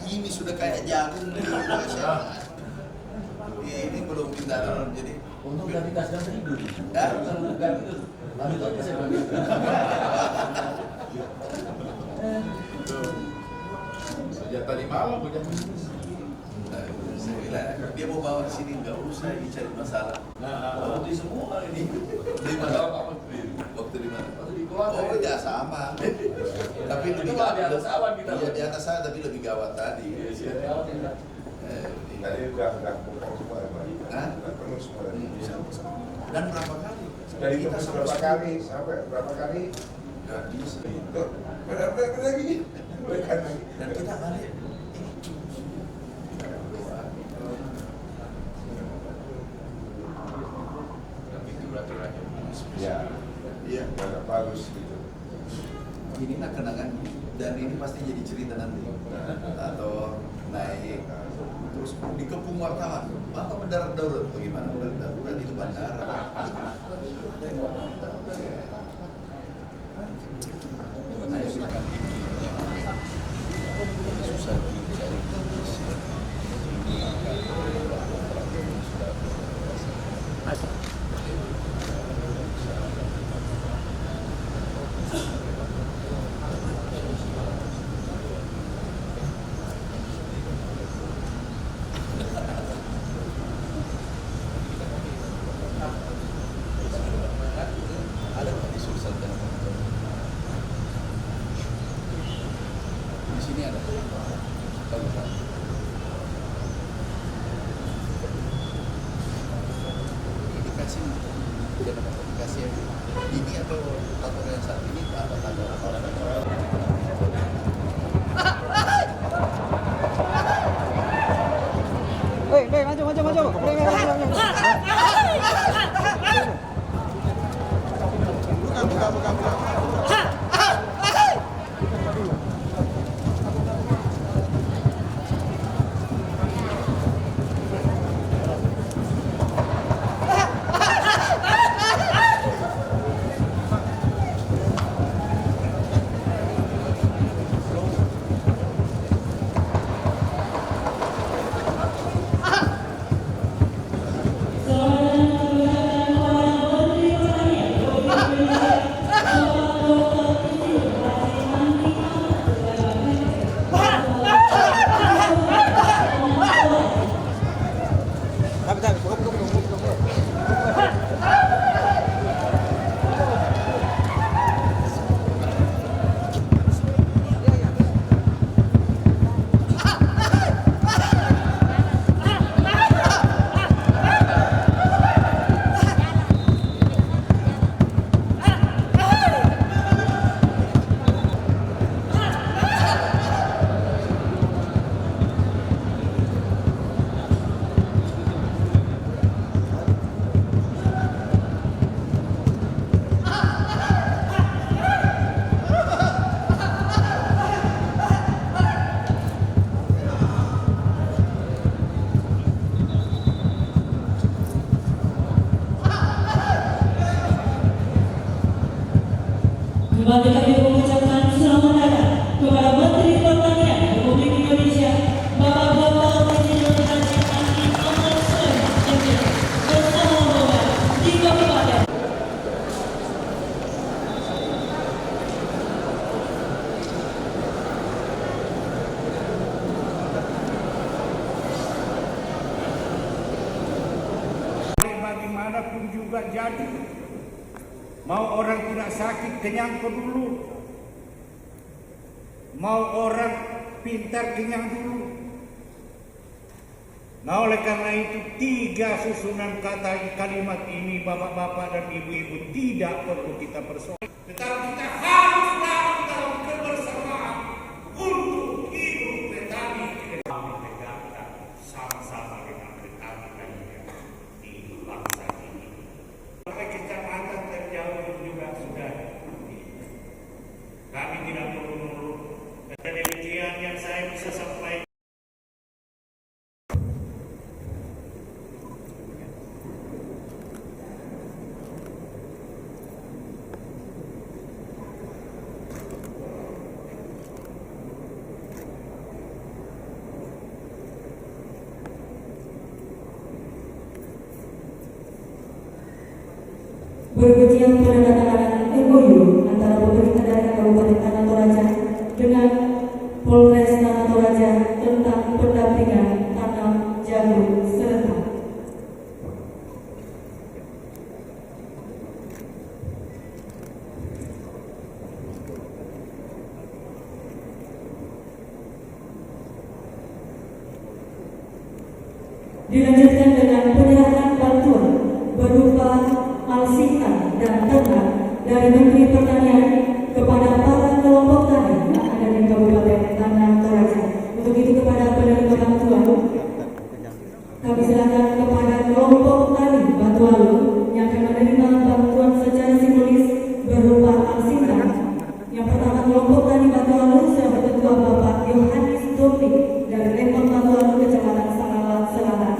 Ini sudah kayak jagung di masyarakat. Ini belum kita jadi. Untuk ganti kas dan tidur. Sejak tadi malam udah. Saya bilang dia mau bawa ke sini nggak usah dicari masalah. Nah, di semua ini. Di mana? Waktu di mana? Oh ya sama. Tapi lebih gawat di atas awan kita. Iya di atas sana tapi lebih gawat tadi. Tadi udah potong semua ya Pak? Hah? Udah penuh semua tadi? Dan berapa kali? Dari berapa kali sampai berapa kali? Nggak bisa. Benar lagi. Dan kita balik. Ya, Iya. banyak bagus gitu. Inilah kenangan dan ini pasti jadi cerita nanti atau naik terus dikepung wartawan apa mendarat darurat bagaimana mendarat darurat itu bandara susah dicari di sini ada dikasih dia dapat dikasih ini atau yang saat ini apa maju. Bukan. Kembali kami mengucapkan selamat datang kepada Menteri Pertanian Republik Indonesia, Bapak Bapak Insinyur Haji Andi Ahmad Sulaiman MPD bersama rombongan di Kabupaten. Bagaimanapun juga jadi, mau orang tidak sakit kenyang dulu, mau orang pintar kenyang dulu. Nah, oleh karena itu 3 susunan kata kalimat ini bapak-bapak dan ibu-ibu tidak perlu kita persoalkan, tetapi kita harus dalam kebersamaan untuk hidup petani. Kami tegakkan sama-sama dengan petani dan di bangsa ini. Sampai kecamatan terjauh juga sudah. Kami tidak perlu menurut. Dan demikian yang saya bisa sampaikan. Berikutnya penandatanganan MOU antara pemerintah daerah Kabupaten Tanah Toraja dengan Polres Tanah Toraja tentang pendampingan tanam jagung serentak. Dilanjutkan dengan penyerahan bantuan berupa alsintan dan ternak dari Menteri Pertanian kepada para kelompok tani yang ada di Kabupaten Tanah Toraja. Untuk itu kepada penerima bantuan, kami serahkan kepada kelompok tani Batualu yang akan menerima bantuan secara simbolis berupa alsintan. Yang pertama, kelompok tani Batualu selaku Ketua Bapak Yohanes Domik dari Lembang Batualu, Kecamatan Sangalat Selatan.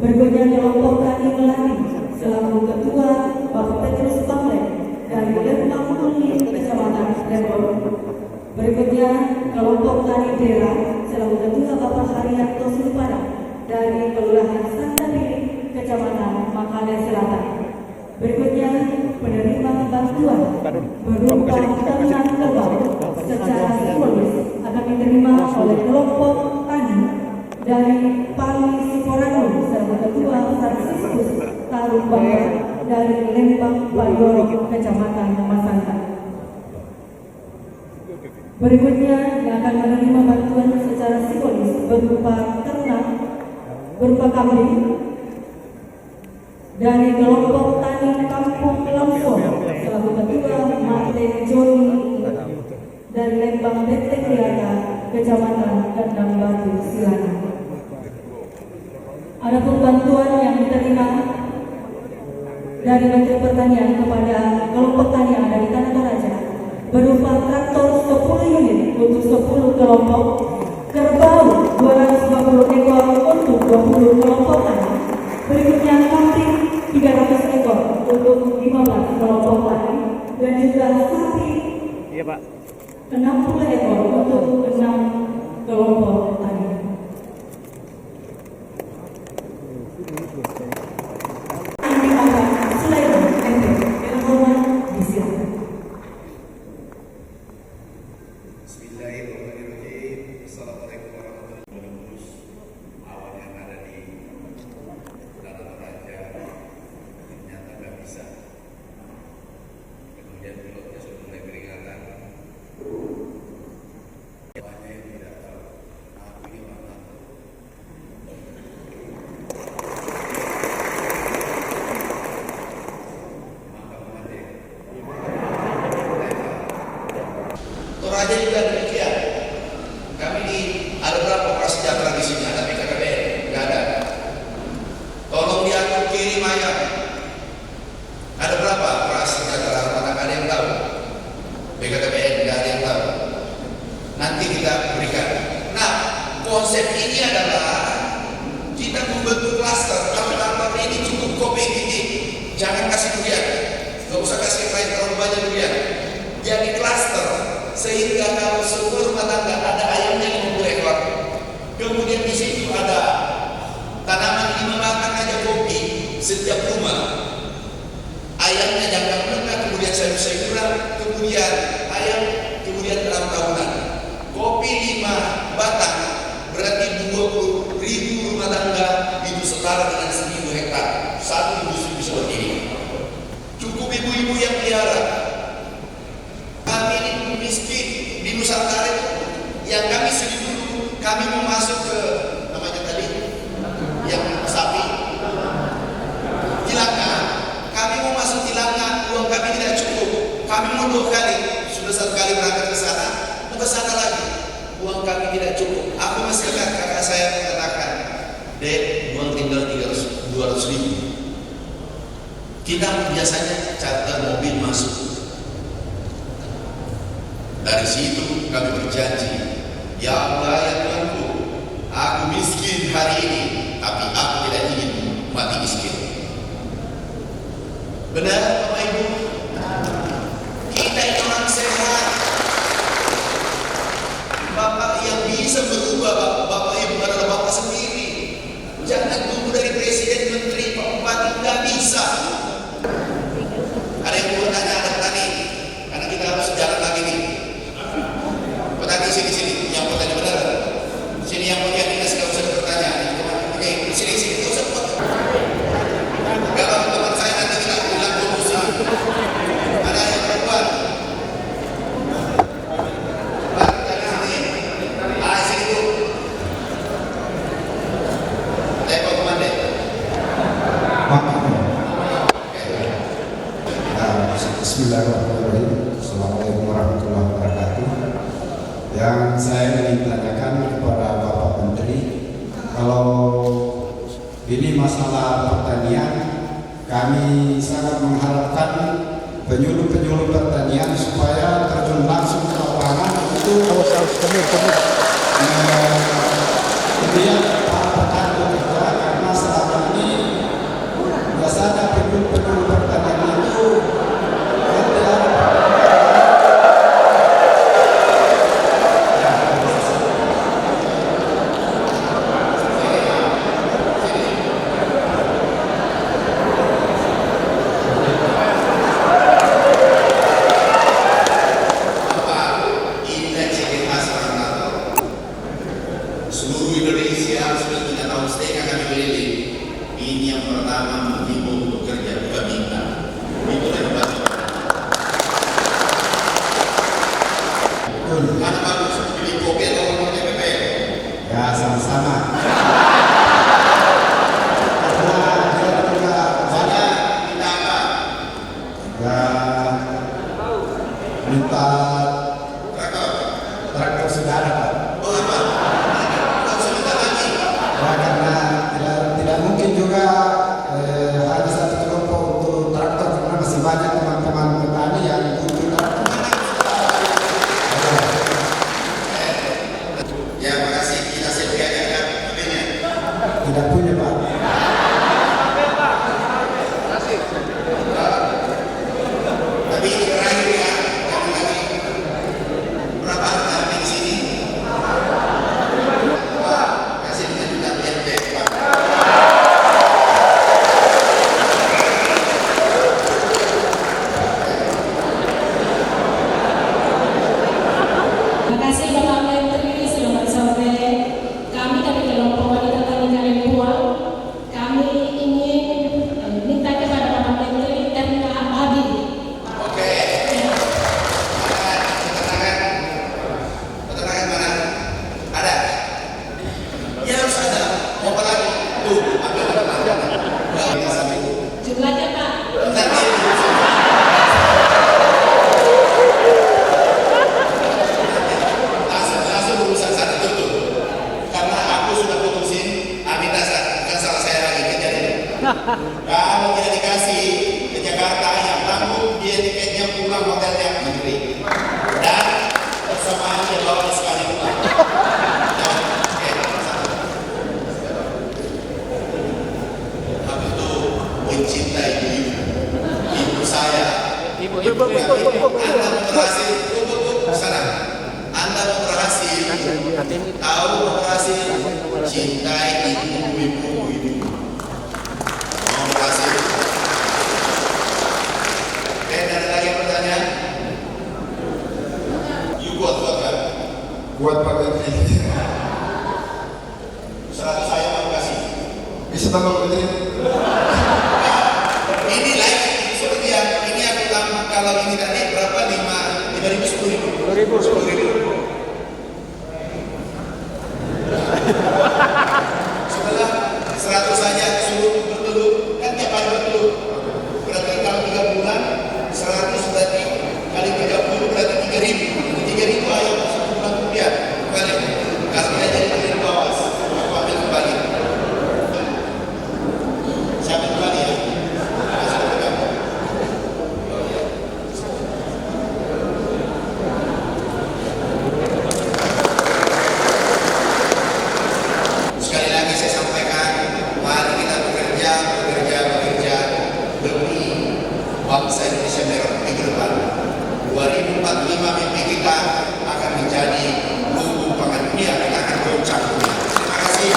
Berikutnya kelompok tani Melati selaku Ketua Bapak Petrus Pamlet dari Lembang Muli, Kecamatan Lembang. Berikutnya kelompok tani Dera selaku Ketua Bapak Haryanto Sulpada dari Kelurahan Santapini, Kecamatan Makale Selatan. Berikutnya penerima bantuan berupa ternak kerbau secara simbolis akan diterima oleh kelompok tani dari Pali Siporano selaku Ketua Fransiskus Tarung Bangka dari Lembang Bayoro, Kecamatan Masangka. Berikutnya yang akan menerima bantuan secara simbolis berupa ternak berupa kambing dari kelompok tani Kampung Lampung selaku Ketua Martin Joni dari Lembang Benteng Riata, Kecamatan Kendang Batu, Silana. Adapun bantuan yang diterima dari Menteri Pertanian kepada kelompok tani yang ada di Tanah Toraja berupa traktor 10 unit untuk 10 kelompok, kerbau 250 ekor untuk 20 kelompok tani. Berikutnya kambing 300 ekor untuk 15 kelompok tani dan juga sapi 60 ekor untuk 6 kelompok tani. Andi Ahmad Sulaiman MPD dengan hormat disilakan. Bismillahirrahmanirrahim. Assalamualaikum warahmatullahi wabarakatuh. Awan yang ada di Tanah Toraja ternyata nggak bisa. Kemudian pilotnya sudah mulai peringatan. Banyak yang tidak tahu. Aku ini orang tahu. Toraja juga demikian. Kami ada berapa prasejahtera di sini, ada BKKBN, nggak ada. Tolong diatur kirim ayam. Ada berapa prasejahtera? Mana ada yang tahu? BKKBN nggak ada yang tahu. Nanti kita berikan. Nah, konsep ini adalah kita membentuk klaster. Kalau kantor ini cukup kopi ini, jangan kasih durian. Nggak usah kasih yang lain terlalu banyak durian. jadi klaster, sehingga kalau semua rumah tangga ada ayamnya 50 ekor. Kemudian di situ ada tanaman 5 batang aja kopi setiap rumah. Ayamnya jangka menengah, kemudian sayur-sayuran, kemudian ayam, kemudian dalam tahunan. Kopi 5 batang berarti 20.000 rumah tangga, itu setara dengan 1.000 hektar. Satu industri seperti ini. Cukup ibu-ibu yang pelihara. Kami ini miskin di Nusantara itu, yang kami sedih dulu, kami mau masuk ke namanya tadi, yang sapi, Cilaka. Kami mau masuk Cilaka, uang kami tidak cukup. Kami mau 2 kali, sudah 1 kali berangkat ke sana, mau ke sana lagi, uang kami tidak cukup. Aku masih ingat kakak saya mengatakan, Dek, uang tinggal 200.000. Kita biasanya charter mobil masuk. Dari situ kami berjanji, ya Allah ya Tuhanku, aku miskin hari ini, tapi aku tidak ingin mati miskin. Benar Bapak Ibu? Kita ini orang sehat. Bapak yang bisa berubah Bapak Ibu adalah Bapak sendiri. Jangan tunggu dari presiden, menteri, Pak Bupati, nggak bisa. Ada yang mau tanya, ada petani, karena kita harus jalan lagi nih. Petani sini, yang mau tanya benar. Sini yang punya dinas nggak usah bertanya. Oke, sini nggak usah buat. Kalau teman saya nanti kita bilang promosi. Ada yang perempuan. Pak, dari sini. Sini Bu. Tepok kemana? Bismillahirrahmanirrahim. Assalamualaikum warahmatullahi wabarakatuh. Yang saya ingin tanyakan kepada Bapak Menteri, kalau ini masalah pertanian, kami sangat mengharapkan penyuluh-penyuluh pertanian supaya terjun langsung ke lapangan untuk kemudian para petani bekerja, karena selama ini biasanya penyuluh-penyuluh pertanian itu seluruh Indonesia sudah 3,5 tahun kami keliling. Ini yang pertama menghimbau untuk bekerja, bukan minta. Itulah yang bagus. Mana bagus? Pilih kopi atau ngomong TPP? ya sama-sama. Karena dia juga Soalnya minta apa? ya minta traktor saudara Pak. Oh apa? Nggak usah minta lagi. Ya, karena tidak mungkin juga hanya satu kelompok untuk traktor, karena masih banyak teman-teman petani yang butuh traktor. Ya makasih, kita sediakan HP-nya. Tidak punya Pak. Tapi ini terakhir ya, kami lagi berapa harga di sini? Pak, kasih kita juga PNP, Pak. Terima kasih Bapak Menteri. Selamat sore. Kami dari kelompok wanita tani Kalembuang, kami ingin minta kepada Bapak Menteri terima hadir. Oke. Keterangan mana? Ada. Ya harus ada. Mau apa lagi? Tuh, ambil keterangan. Enggak sampai. Jumlahnya Pak. Nanti. Langsung berurusan sana tutup. Karena aku sudah putusin Aminasa, bukan salah saya lagi kejadian. Kalau tidak dikasih ke Jakarta, yang tanggung dia tiketnya pulang hotelnya menteri. Dan bersamaan dia bawa sekali pulang. Oke, satu. Aku tuh mencintai ibu saya. Ibu, Anda berhasil Tahu proklamasi cintai ibu-ibu ini. Mau kasih. Oke, ada lagi pertanyaan? You kuat kan? Buat Pak Menteri. Saya mau kasih. Bisa tambah Menteri? Ini like seperti yang ini aku tambah kalau ini tadi berapa 5.000 10.000 setelah 100 saja suruh bertelur kan tiap hari bertelur berarti kalau 3 bulan 100 berarti kali 30 berarti 3.000 ayam 1 bulan kemudian balik kalau tidak jadi dari bawah aku ambil kembali saya ambil kembali ya. Sekali lagi saya sampaikan, mari kita bekerja demi bangsa Indonesia minggu depan. 2045 mimpi kita akan menjadi lumbung pangan dunia, kita akan goncang dunia. Terima kasih.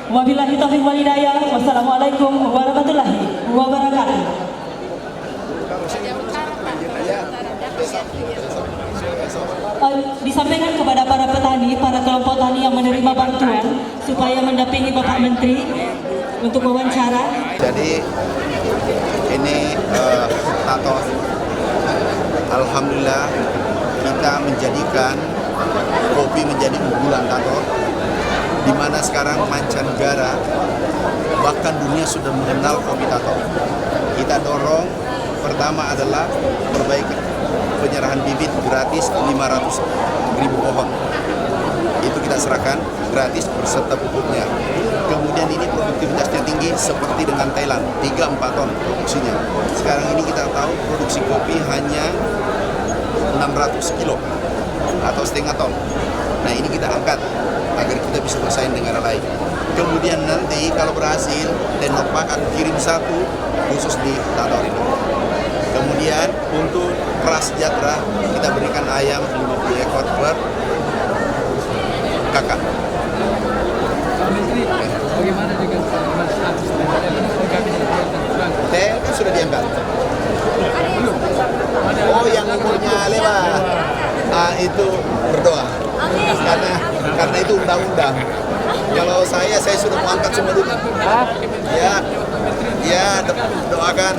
Wabillahi taufiq wal hidayah. Wassalamualaikum warahmatullahi wabarakatuh. Disampaikan kepada para petani, para kelompok tani yang menerima bantuan supaya mendampingi Bapak Menteri untuk wawancara. Jadi ini Tato, alhamdulillah kita menjadikan kopi menjadi unggulan Tato, di mana sekarang mancanegara bahkan dunia sudah mengenal kopi Tato. Kita dorong pertama adalah perbaikan penyerahan bibit gratis 500.000 pohon. Itu kita serahkan gratis berserta pupuknya. Kemudian ini produktivitasnya tinggi seperti dengan Thailand, 3-4 ton produksinya. Sekarang ini kita tahu produksi kopi hanya 600 kilo atau setengah ton. Nah ini kita angkat agar kita bisa bersaing dengan negara lain. Kemudian nanti kalau berhasil, Tenokpak akan kirim satu khusus di Tato ini. Kemudian untuk prasejahtera kita berikan ayam 50 ekor per kakak. Bagaimana dengan status Teh kan sudah diangkat. Oh yang umurnya lewat, itu berdoa. Karena itu undang-undang. Kalau saya sudah mau angkat semua dulu. Ya, doakan.